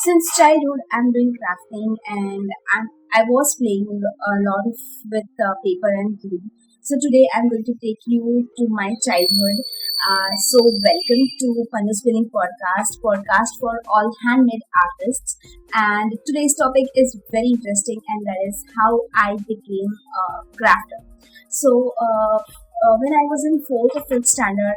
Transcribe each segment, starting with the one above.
Since childhood, I'm doing crafting and I was playing a lot of with paper and glue. So today I'm going to take you to my childhood. So welcome to Pannus Quilling podcast for all handmade artists. And today's topic is very interesting, and that is how I became a crafter. When I was in fourth or fifth standard,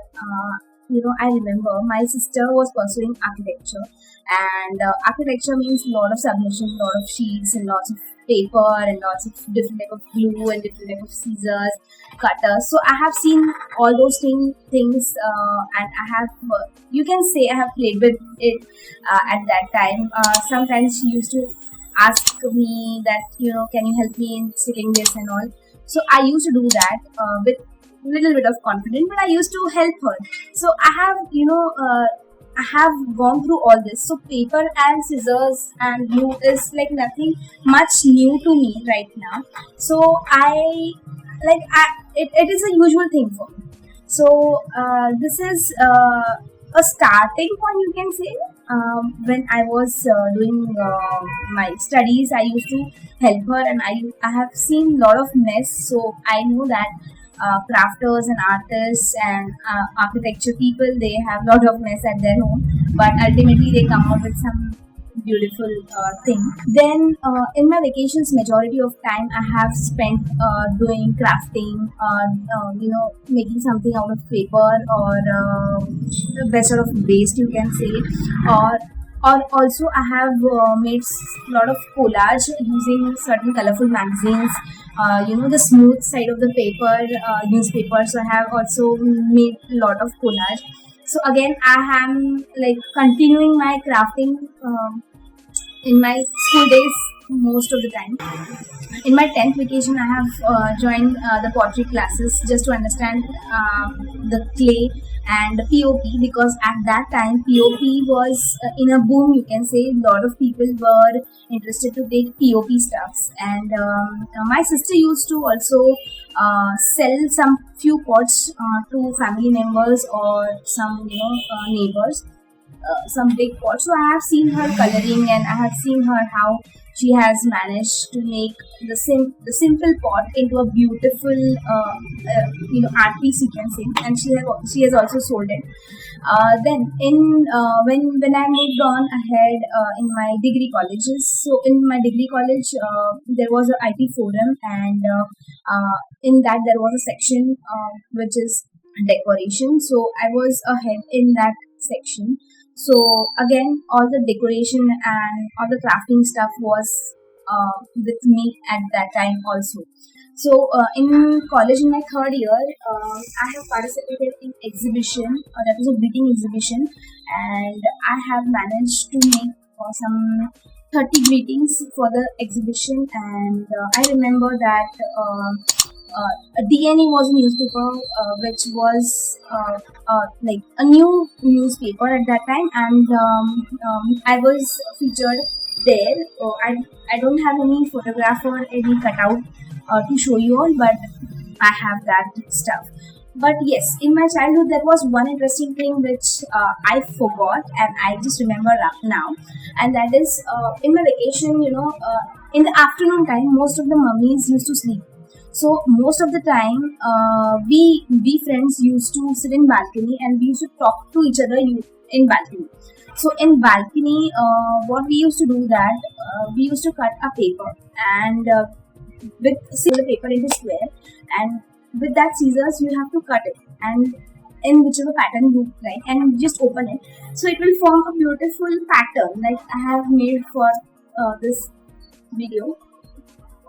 I remember my sister was pursuing architecture, and architecture means a lot of submission, lot of sheets, and lots of paper, and lots of different type of glue and different type of scissors, cutters. So I have seen all those things, and I have, you can say, I have played with it at that time. Sometimes she used to ask me that, can you help me in sticking this and all. So I used to do that with little bit of confidence, but I used to help her. So I have, I have gone through all this. So paper and scissors and glue is like nothing much new to me right now. So it is a usual thing for me. So this is a starting point, you can say. When I was doing my studies, I used to help her, and I have seen a lot of mess. So I know that crafters and artists and architecture people, they have a lot of mess at their home, but ultimately they come out with some beautiful thing. Then in my vacations, majority of time I have spent doing crafting, making something out of paper, or best sort of waste, you can say. Or or also I have made lot of collage using certain colorful magazines, the smooth side of the paper, newspaper. So I have also made a lot of collage. So again, I am like continuing my crafting in my school days most of the time. In my 10th vacation, I have joined the pottery classes just to understand the clay and the POP, because at that time POP was in a boom, you can say. A lot of people were interested to take POP stuffs, and my sister used to also sell some few pots to family members or some neighbors, some big pots. So I have seen her coloring, and I have seen her how she has managed to make the simple pot into a beautiful art piece, you can say. And she has also sold it. Then in when I moved on ahead in my degree colleges. So in my degree college, there was a IT forum, and in that there was a section which is decoration. So I was ahead in that section. So again, all the decoration and all the crafting stuff was with me at that time also. So in college, in my third year, I have participated in exhibition. That was a greeting exhibition, and I have managed to make some 30 greetings for the exhibition. And I remember that DNA was a newspaper which was like a new newspaper at that time, and I was featured there. I don't have any photograph or any cutout to show you all, but I have that stuff. But yes, in my childhood, there was one interesting thing which I forgot, and I just remember now, and that is in my vacation. In the afternoon time, most of the mummies used to sleep. So most of the time, we friends used to sit in balcony, and we used to talk to each other in balcony. So in balcony, what we used to do that we used to cut a paper, and with the paper into square, and with that scissors you have to cut it, and in whichever pattern you like, and just open it. So it will form a beautiful pattern like I have made for this video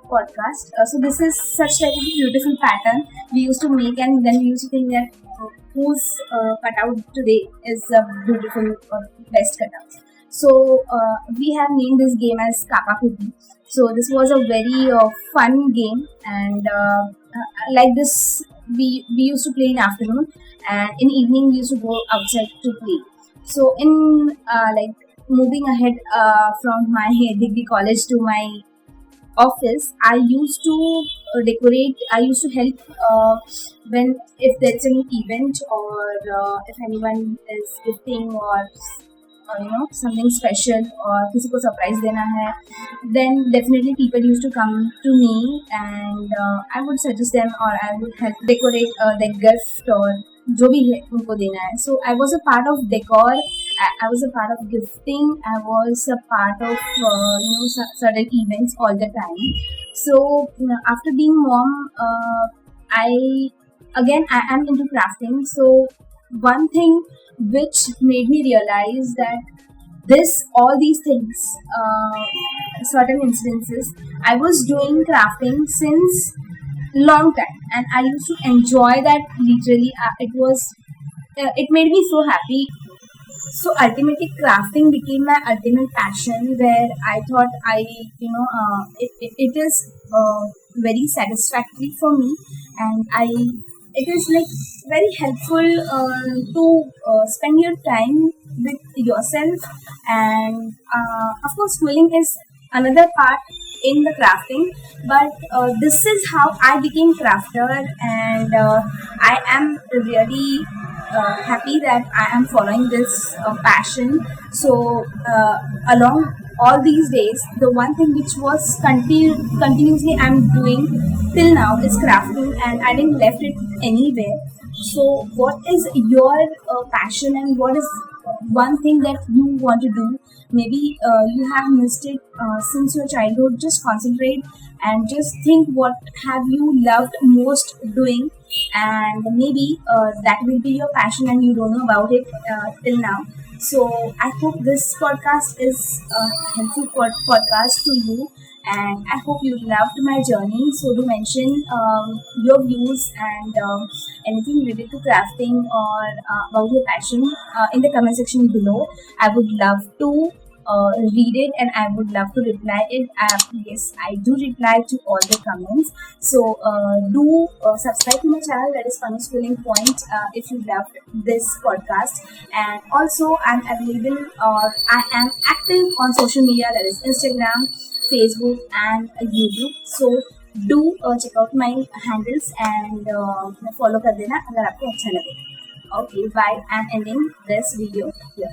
podcast. So this is such like a beautiful pattern we used to make, and then we used to think that whose cutout today is a beautiful or best cutout. So we have named this game as Kappa Cookie. So this was a very fun game, and like this we used to play in afternoon, and in evening we used to go outside to play. So in like moving ahead from my degree college to my office, I used to decorate. I used to help when if there's an event, or if anyone is gifting, or something special or किसी को surprise देना है, then definitely people used to come to me, and I would suggest them, or I would help decorate their gift or जो भी है उनको देना है. So I was a part of decor. I was a part of gifting. I was a part of certain events all the time. So after being mom, I am into crafting. So one thing which made me realize that all these things, certain incidences, I was doing crafting since long time, and I used to enjoy that literally. It made me so happy. So ultimately, crafting became my ultimate passion, where I thought it is very satisfactory for me, and it is like very helpful to spend your time with yourself, and of course, quilling is another part in the crafting, but this is how I became crafter, and I am really happy that I am following this passion. So along all these days, the one thing which was continuously I'm doing till now is crafting, and I didn't left it anywhere. So what is your passion, and what is one thing that you want to do? Maybe you have missed it since your childhood. Just concentrate and just think what have you loved most doing, and maybe that will be your passion and you don't know about it till now. So I hope this podcast is a helpful podcast to you, and I hope you loved my journey. So do mention your views and anything related to crafting or about your passion in the comment section below. I would love to read it, and I would love to reply it. Yes, I do reply to all the comments. So do subscribe to my channel, that is Pannus Quilling Point, if you loved this podcast. And also I'm available, or I am active on social media, that is Instagram, Facebook and YouTube. So do check out my handles and follow कर देना अगर आपको अच्छा लगे. Okay, bye. I'm ending this video here.